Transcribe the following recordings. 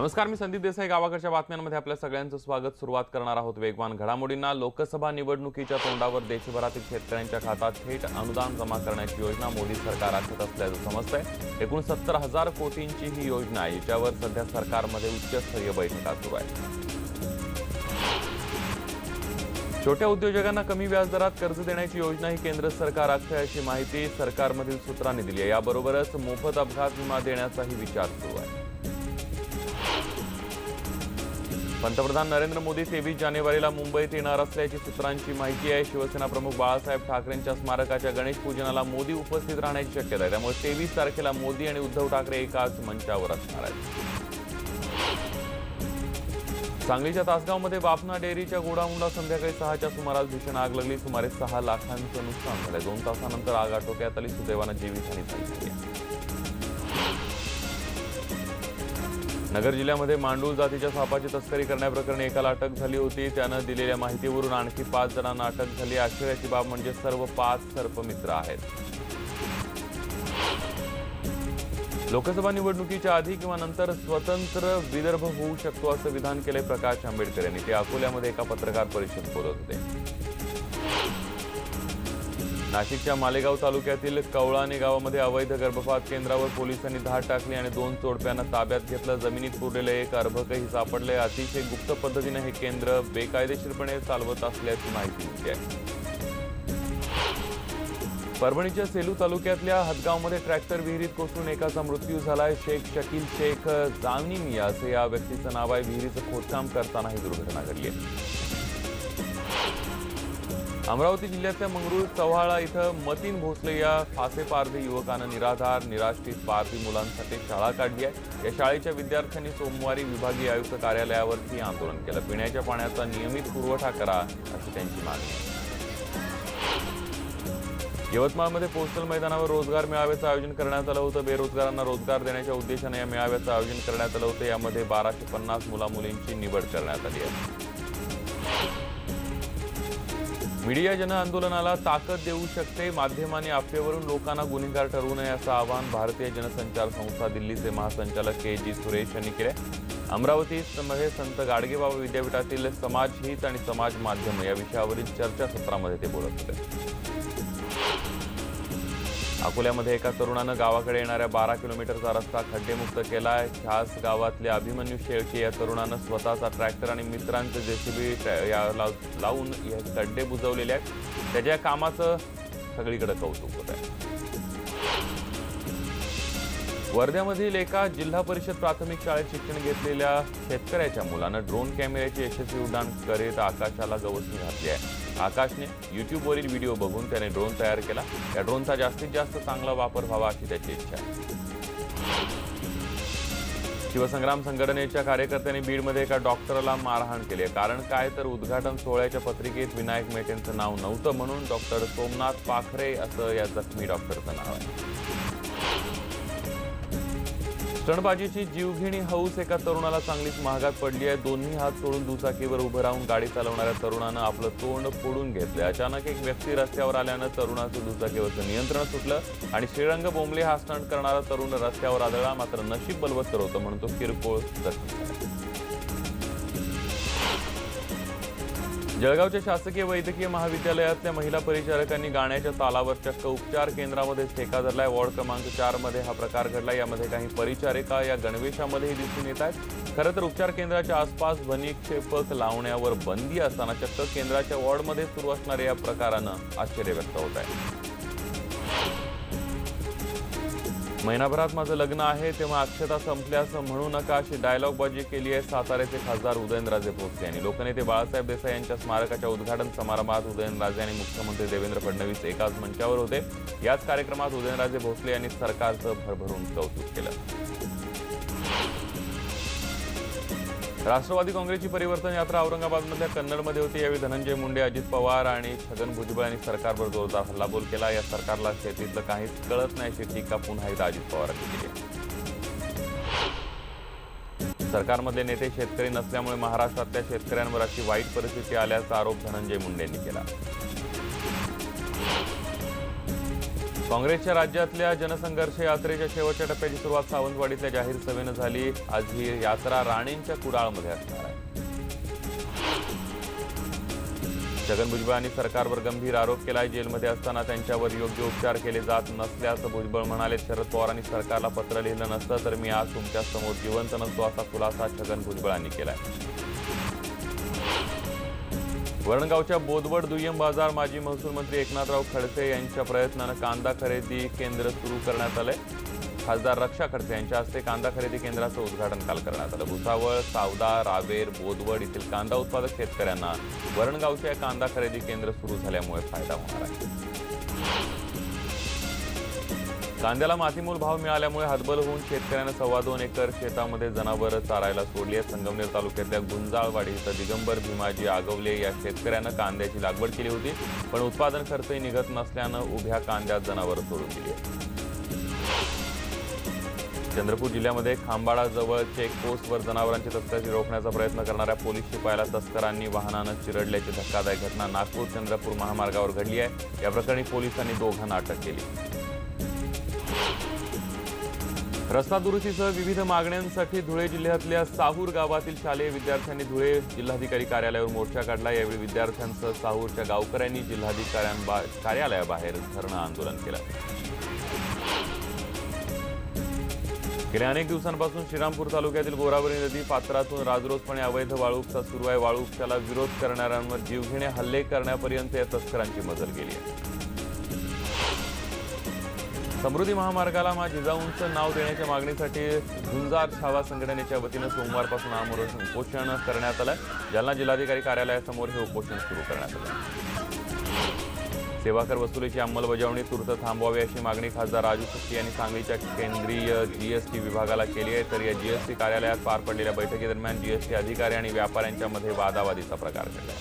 नमस्कार, मी संदीप देसाई. गावाकडच्या बातम्यांमध्ये आपल्या सगळ्यांचं स्वागत. सुरुवात करणार आहोत वेगवान घडामोडींना. लोकसभा निवडणुकीच्या तोंडावर देशभरातील शेतकऱ्यांच्या खात्यात थेट अनुदान जमा करण्याची योजना मोदी सरकार आखत असल्याचं समजतंय. एकूण 70,000 कोटींची ही योजना आहे. याच्यावर सध्या सरकारमध्ये उच्चस्तरीय बैठका सुरू आहेत. छोट्या उद्योजकांना कमी व्याजदरात कर्ज देण्याची योजना ही केंद्र सरकार आखते अशी माहिती सरकारमधील सूत्रांनी दिली आहे. याबरोबरच मोफत अपघात विमा देण्याचाही विचार सुरू आहे. पंतप्रधान नरेंद्र मोदी 23 जानेवारीला मुंबईत येणार असल्याची सूत्रांची माहिती आहे. शिवसेना प्रमुख बाळासाहेब ठाकरेंच्या स्मारकाच्या गणेश पूजनाला मोदी उपस्थित राहण्याची शक्यता आहे. त्यामुळे 23 तारखेला मोदी आणि उद्धव ठाकरे एकाच मंचावर असणार आहेत. सांगलीच्या तासगावमध्ये बाफना डेअरीच्या गोडाऊनला संध्याकाळी 6च्या सुमारास भीषण आग लागली. सुमारे 6 लाखांचं नुकसान झालंय. 2 तासानंतर आग आटोक्यात आली. सुदैवानं जीवितहानी झाली आहे. नगर जिल्ह्यामध्ये मांडूळ जातीच्या सापाची तस्करी करण्याप्रकरणी एकाला अटक झाली होती. त्यानं दिलेल्या माहितीवरून आणखी 5 जणांना अटक झाली. आश्चर्याची बाब म्हणजे सर्व 5 सर्पमित्र आहेत. लोकसभा निवडणुकीच्या आधी किंवा नंतर स्वतंत्र विदर्भ होऊ शकतो असं विधान केले प्रकाश आंबेडकर यांनी. ते अकोल्यामध्ये एका पत्रकार परिषदेत बोलत होते. नाशिकच्या मालेगाव तालुक्यातील कवळाणे गावामध्ये अवैध गर्भपात केंद्रावर पोलिसांनी धाड टाकली आणि 2 चोरट्यांना ताब्यात घेतलं. जमिनीत पुरलेले एक अर्भकही सापडले. अतिशय गुप्त पद्धतीने हे केंद्र बेकायदेशीरपणे चालवत असल्याची माहिती मिळते आहे. परभणीच्या सेलू तालुक्यातल्या हदगावमध्ये ट्रॅक्टर विहिरीत कोसळून एकाचा मृत्यू झालाय. शेख शकील शेख जावनी मिया असं या व्यक्तीचं नाव आहे. विहिरीचं खोदकाम करताना ही दुर्घटना घडली आहे. अमरावती जिल्ह्यातल्या मंगरूळ चव्हाळा इथं मतीन भोसले या फासे पारधी युवकानं निराधार निराश्रित पारधी मुलांसाठी शाळा काढली आहे. या शाळेच्या विद्यार्थ्यांनी सोमवारी विभागीय आयुक्त कार्यालयावरती आंदोलन केलं. पिण्याच्या पाण्याचा नियमित पुरवठा करा अशी त्यांची मागणी आहे. यवतमाळमध्ये पोस्टल मैदानावर रोजगार मेळाव्याचं आयोजन करण्यात आलं होतं. बेरोजगारांना रोजगार देण्याच्या उद्देशाने या मेळाव्याचं आयोजन करण्यात आलं होतं. यामध्ये 1250 मुला-मुलींची निवड करण्यात आली आहे. मीडिया जनआंदोलनाला ताकद देऊ शकते. माध्यमांनी अफवेवरून लोकांना गुन्हेगार ठरवू नये असं आवाहन भारतीय जनसंचार संस्था दिल्लीचे महासंचालक के.जी. सुरेश यांनी केले. अमरावतीमध्ये संत गाडगेबाबा विद्यापीठातील समाजहित आणि समाज माध्यम या विषयावरील चर्चासत्रामध्ये ते बोलत होते. अकोल्यामध्ये एका तरुणानं गावाकडे येणाऱ्या 12 किलोमीटरचा रस्ता खड्डेमुक्त केलाय. खास गावातल्या अभिमन्यू शेळके या तरुणानं स्वतःचा ट्रॅक्टर आणि मित्रांचे जेसीबी लावून हे खड्डे बुजवलेले आहेत. त्याच्या कामाचं सगळीकडे कौतुक होत आहे. वर्ध्यामधील एका जिल्हा परिषद प्राथमिक शाळेत शिक्षण घेतलेल्या शेतकऱ्याच्या मुलानं ड्रोन कॅमेऱ्याचे यशस्वी उड्डाण करीत आकाशाला गवसणी घातली आहे. आकाशने युट्यूबवरील व्हिडिओ बघून त्याने ड्रोन तयार केला. या ड्रोनचा जास्तीत जास्त चांगला वापर व्हावा अशी त्याची इच्छा आहे. शिवसंग्राम संघटनेच्या कार्यकर्त्यांनी बीडमध्ये एका डॉक्टरला मारहाण केली आहे. कारण काय तर उद्घाटन सोहळ्याच्या पत्रिकेत विनायक मेटेंचं नाव नव्हतं म्हणून डॉक्टर सोमनाथ पाखरे असं या जखमी डॉक्टरचं नाव आहे. स्टंटबाजीची जीवघेणी हौस एका तरुणाला चांगलीच महागात पडली आहे. दोन्ही हात सोडून दुचाकीवर उभं राहून गाडी चालवणाऱ्या तरुणानं आपलं तोंड फोडून घेतलं. अचानक एक व्यक्ती रस्त्यावर आल्यानं तरुणाचं दुचाकीवरचं नियंत्रण सुटलं आणि श्रीरंग बोंबले हा स्टंट करणारा तरुण रस्त्यावर आदळला. मात्र नशीब बलवत्तर होतं म्हणून तो किरकोळ जखमी झाला. जळगावच्या शासकीय वैद्यकीय महाविद्यालयातल्या महिला परिचारकांनी गाण्याच्या तालावर चक्क उपचार केंद्रामध्येच ठेका धरलाय. वॉर्ड क्रमांक 4 मध्ये हा प्रकार घडला. यामध्ये काही परिचारिका या गणवेशामध्येही दिसून येत आहेत. खरं तर उपचार केंद्राच्या आसपास ध्वनिक्षेपक लावण्यावर बंदी असताना चक्क केंद्राच्या वॉर्डमध्ये सुरू असणाऱ्या या प्रकारानं आश्चर्य व्यक्त होत आहे. महिनाभरात माझं लग्न आहे तेव्हा अक्षता संपल्यास म्हणू नका अशी डायलॉगबाजी केली आहे साताऱ्याचे खासदार उदयनराजे भोसले यांनी. लोकनेते बाळासाहेब देसाई यांच्या स्मारकाच्या उद्घाटन समारंभात उदयनराजे आणि मुख्यमंत्री देवेंद्र फडणवीस एकाच मंचावर होते. याच कार्यक्रमात उदयनराजे भोसले यांनी सरकारचं भरभरून कौतुक केलं. राष्ट्रवादी काँग्रेसची परिवर्तन यात्रा औरंगाबादमधल्या कन्नडमध्ये होती. यावेळी धनंजय मुंडे, अजित पवार आणि छगन भुजबळ यांनी सरकारवर जोरदार हल्लाबोल केला. या सरकारला शेतीतलं काहीच कळत नाही अशी टीका पुन्हा एकदा अजित पवारांनी केली. सरकारमधले नेते शेतकरी नसल्यामुळे महाराष्ट्रातल्या शेतकऱ्यांवर अशी वाईट परिस्थिती आल्याचा आरोप धनंजय मुंडे यांनी केला. काँग्रेसच्या राज्यातल्या जनसंघर्ष यात्रेच्या शेवटच्या टप्प्याची सुरुवात सावंतवाडीतल्या जाहीर सभेनं झाली। आज ही यात्रा राणेंच्या कुडाळमध्ये असणार आहे। छगन भुजबळांनी सरकारवर गंभीर आरोप केलाय। जेलमध्ये असताना त्यांच्यावर योग्य उपचार केले जात नसल्याचं भुजबळ म्हणाले। शरद पवारांनी सरकारला पत्र लिहिलं नसतं तर मी आज तुमच्या समोर जिवंत नसतो असा खुलासा छगन भुजबळांनी केलाय। वरणगावच्या बोदवड दुय्यम बाजार माजी महसूल मंत्री एकनाथराव खडसे यांच्या प्रयत्नानं कांदा खरेदी केंद्र सुरू करण्यात आलंय। खासदार रक्षा खडसे यांच्या हस्ते कांदा खरेदी केंद्राचं उद्घाटन काल करण्यात आलं। भुसावळ, सावदा, रावेर, बोदवड येथील कांदा उत्पादक शेतकऱ्यांना वरणगावच्या कांदा खरेदी केंद्र सुरू झाल्यामुळे फायदा होणार आहे। कांद्याला मातीमोल भाव मिळाल्यामुळे हतबल होऊन शेतकऱ्यांना 2.25 एकर शेतामध्ये जनावरं चारायला सोडली आहेत। संगमनेर तालुक्यातल्या गुंजाळवाडी इथं दिगंबर भीमाजी आगवले या शेतकऱ्यानं कांद्याची लागवड केली होती, पण उत्पादन खर्चही निघत नसल्यानं उभ्या कांद्यात जनावरं सोडून दिली आहेत। चंद्रपूर जिल्ह्यामध्ये खांबाळाजवळ चेकपोस्टवर जनावरांची तस्करी रोखण्याचा प्रयत्न करणाऱ्या पोलीस शिपायाला तस्करांनी वाहनानं चिरडल्याची धक्कादायक घटना नागपूर चंद्रपूर महामार्गावर घडली आहे। या प्रकरणी पोलिसांनी दोघांना अटक केली। रस्ता दुरुस्तीसह विविध मागण्यांसाठी धुळे जिल्ह्यातल्या साहूर गावातील शालेय विद्यार्थ्यांनी धुळे जिल्हाधिकारी कार्यालयावर मोर्चा काढला। यावेळी विद्यार्थ्यांसह साहूरच्या गावकऱ्यांनी जिल्हाधिकारी कार्यालयाबाहेर धरणं आंदोलन केलं। गेल्या अनेक दिवसांपासून श्रीरामपूर तालुक्यातील गोरावरी नदी पात्रातून राजरोसपणे अवैध वाळू उपसा सुरू आहे। वाळू उपशाला विरोध करणाऱ्यांवर जीवघेणे हल्ले करण्यापर्यंत या तस्करांची मजल गेली आहे। समृद्धी महामार्गाला मा जिजाऊंचं नाव देण्याच्या मागणीसाठी झुंजार छावा संघटनेच्या वतीनं सोमवारपासून आमरण उपोषण करण्यात आलं। जालना जिल्हाधिकारी कार्यालयासमोर हे उपोषण सुरू करण्यात आलं। सेवाकर वसुलीची अंमलबजावणी तूर्त थांबवावी अशी मागणी खासदार राजू शेट्टी यांनी सांगलीच्या केंद्रीय जीएसटी विभागाला केली आहे। तर या जीएसटी कार्यालयात पार पडलेल्या बैठकीदरम्यान जीएसटी अधिकारी आणि व्यापाऱ्यांच्यामध्ये वादावादीचा प्रकार घडला।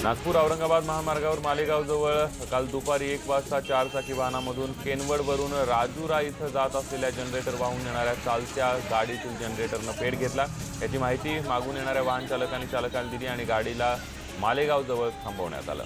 नागपूर औरंगाबाद महामार्गावर मालेगावजवळ काल दुपारी 1 वाजता 4 चाकी वाहनामधून केनवडवरून राजुरा इथं जात असलेल्या जनरेटर वाहून येणाऱ्या चालत्या गाडीतील जनरेटरनं पेट घेतला। याची माहिती मागून येणाऱ्या वाहन चालकांना दिली आणि गाडीला मालेगावजवळ थांबवण्यात आलं।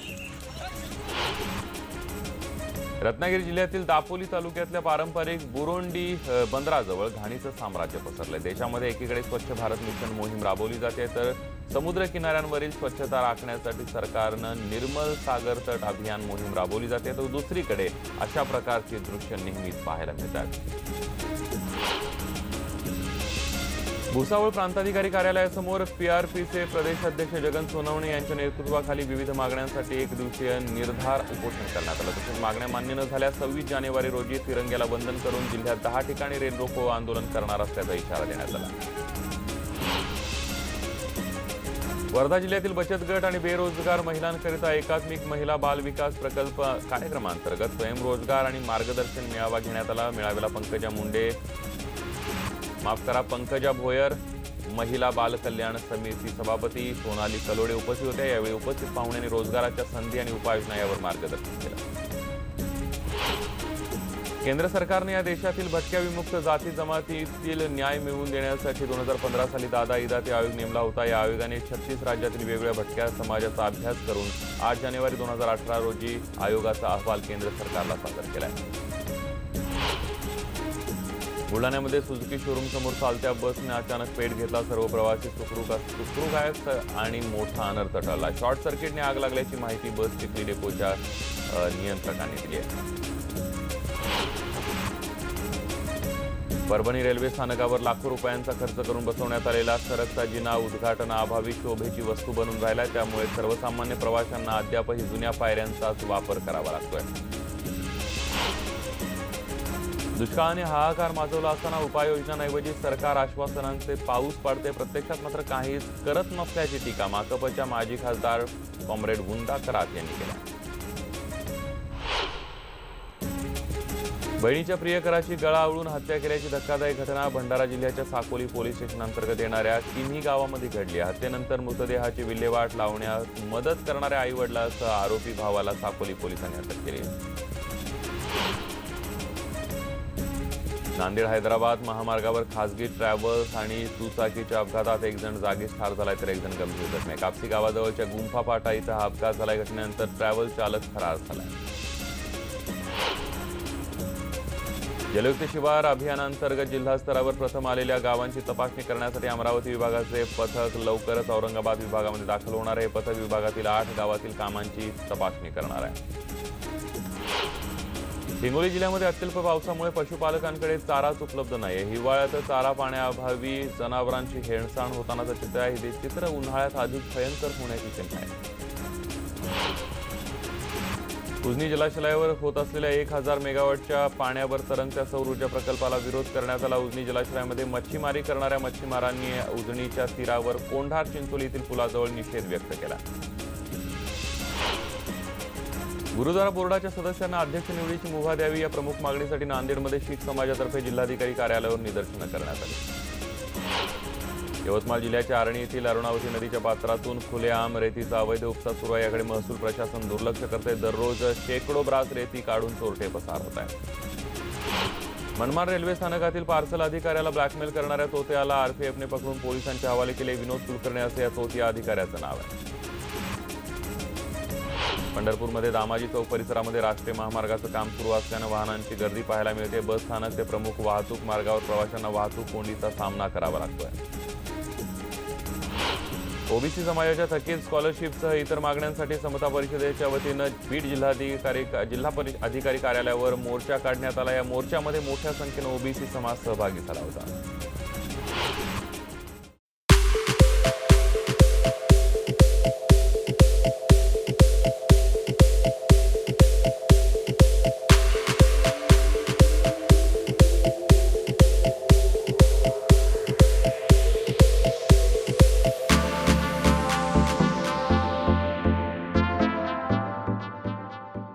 रत्नागिरी जिल्ह्यातील दापोली तालुक्यातल्या पारंपरिक बुरोंडी बंदराजवळ घाणीचं साम्राज्य पसरलंय। देशामध्ये एकीकडे स्वच्छ भारत मिशन मोहीम राबवली जाते, तर समुद्र किनाऱ्यांवरील स्वच्छता राखण्यासाठी सरकारनं निर्मल सागर तट अभियान मोहीम राबवली जाते, तर दुसरीकडे अशा प्रकारची दृश्य नेहमीच पाहायला मिळतात। भुसावळ प्रांताधिकारी कार्यालयासमोर पीआरपीचे प्रदेशाध्यक्ष जगन सोनवणे यांच्या नेतृत्वाखाली विविध मागण्यांसाठी 1 दिवसीय निर्धार उपोषण करण्यात आलं। तसेच मागण्या मान्य न झाल्यास 26 जानेवारी रोजी तिरंग्याला बंधन करून जिल्ह्यात 10 ठिकाणी रेल रोको आंदोलन करणार असल्याचा इशारा देण्यात आला। वर्धा जिल्ह्यातील बचत गट आणि बेरोजगार महिलांकरिता एकात्मिक महिला बाल विकास प्रकल्प कार्यक्रमांतर्गत स्वयंरोजगार आणि मार्गदर्शन मेळावा घेण्यात आला। मेळाव्याला पंकजा भोयर, महिला बाल कल्याण समिती सभापती सोनाली कलोडे उपस्थित होत्या। यावेळी उपस्थित पाहुण्यांनी रोजगाराच्या संधी आणि उपाययोजना यावर मार्गदर्शन केलं। केंद्र सरकारने या देशातील भटक्या विमुक्त जाती जमातीतील न्याय मिळवून देण्यासाठी 2015 साली दादा इदाते आयोग नेमला होता। या आयोगाने 36 राज्यातील वेगवेगळ्या भटक्या समाजाचा अभ्यास करून 8 जानेवारी 2018 रोजी आयोगाचा अहवाल केंद्र सरकारला सादर केला आहे। बुलढाण्यामध्ये सुझुकी शोरूम समोर चालत्या बसने अचानक पेट घेतला। सर्व प्रवासी सुखरूप आहेत आणि मोठा अनर्थ टळला। शॉर्ट सर्किटने आग लागल्याची माहिती बस चिखली डेपोच्या नियंत्रकांनी दिली आहे। परभणी रेल्वे स्थानकावर लाखो रुपयांचा खर्च करून बसवण्यात आलेला सरकता जिना उद्घाटनाअभावी शोभेची वस्तू बनून राहिला, त्यामुळे सर्वसामान्य प्रवाशांना अद्यापही जुन्या पायऱ्यांचाच वापर करावा लागतोय। दुष्काळाने हाहाकार माजवला असताना उपाययोजनांऐवजी सरकार आश्वासनांचे पाऊस पाडते, प्रत्यक्षात मात्र काहीच करत नसल्याची टीका माकपच्या माजी खासदार कॉम्रेड वुंदा करात यांनी केला। बहिणीच्या प्रियकराची गळा आवळून हत्या केल्याची धक्कादायक घटना भंडारा जिल्ह्याच्या साकोली पोलीस स्टेशन अंतर्गत येणाऱ्या किन्ही गावामध्ये घडली। हत्येनंतर मृतदेहाची विल्हेवाट लावण्यास मदत करणाऱ्या आईवडिलांसह आरोपी भावाला साकोली पोलिसांनी अटक केली। नांदेड हैदराबाद महामार्गावर खासगी ट्रॅव्हल्स आणि दुचाकीच्या अपघातात एक जण जागीच ठार झालाय तर एक जण गंभीर जखमी आहे. कापसी गावाजवळच्या गुंफा फाटा इथं हा अपघात झालाय. घटनेनंतर ट्रॅव्हल चालक फरार झालाय. जलयुक्त शिवार अभियानांतर्गत जिल्हा स्तरावर प्रथम आलेल्या गावांची तपासणी करण्यासाठी अमरावती विभागाचे पथक लवकरच औरंगाबाद विभागामध्ये दाखल होणार आहे. पथक विभागातील 8 गावातील कामांची तपासणी करणार आहे. हिंगोली जिल्ह्यामध्ये अत्यल्प पावसामुळे पशुपालकांकडे चाराच उपलब्ध नाही. हिवाळ्यात चारा पाण्याअभावी जनावरांची हेळसांड होतानाचं चित्र आहे. हे चित्र उन्हाळ्यात अधिक भयंकर होण्याची चिंता आहे. उजनी जलाशयावर होत असलेल्या 1000 मेगावॉटच्या पाण्यावर तरंगत्या सौर ऊर्जा प्रकल्पाला विरोध करण्यात आला. उजनी जलाशयामध्ये मच्छीमारी करणाऱ्या मच्छीमारांनी उजनीच्या तीरावर कोंढार चिंचोली येथील पुलाजवळ निषेध व्यक्त केला. गुरुद्वारा बोर्डाच्या सदस्यांना अध्यक्ष निवडीची मुभा द्यावी या प्रमुख मागणीसाठी नांदेडमध्ये शीख समाजातर्फे जिल्हाधिकारी कार्यालयावर निदर्शनं करण्यात आली. यवतमाळ जिल्ह्याच्या आर्णी येथील अरुणावती नदीच्या पात्रातून खुलेआम रेतीचा अवैध उपसा सुरू आहे. याकडे महसूल प्रशासन दुर्लक्ष करते. दररोज शेकडो ब्रास रेती काढून चोरटे पसार होत आहेत. मनमाड रेल्वे स्थानकातील पार्सल अधिकाऱ्याला ब्लॅकमेल करणाऱ्या तोत्याला आरपीएफने पकडून पोलिसांच्या हवाले केले. विनोद कुलकर्णी असे या तोतिया अधिकाऱ्याचं नाव आहे. पंढरपूरमध्ये दामाजी चौक परिसरामध्ये राष्ट्रीय महामार्गाचं काम सुरू असल्यानं वाहनांची गर्दी पाहायला मिळते. बस स्थानक ते प्रमुख वाहतूक मार्गावर प्रवाशांना वाहतूक कोंडीचा सामना करावा लागतोय. ओबीसी समाजाच्या थकीत स्कॉलरशिपसह इतर मागण्यांसाठी समता परिषदेच्या वतीनं बीड जिल्हा अधिकारी कार्यालयावर मोर्चा काढण्यात आला. या मोर्चामध्ये मोठ्या संख्येनं ओबीसी समाज सहभागी झाला होता.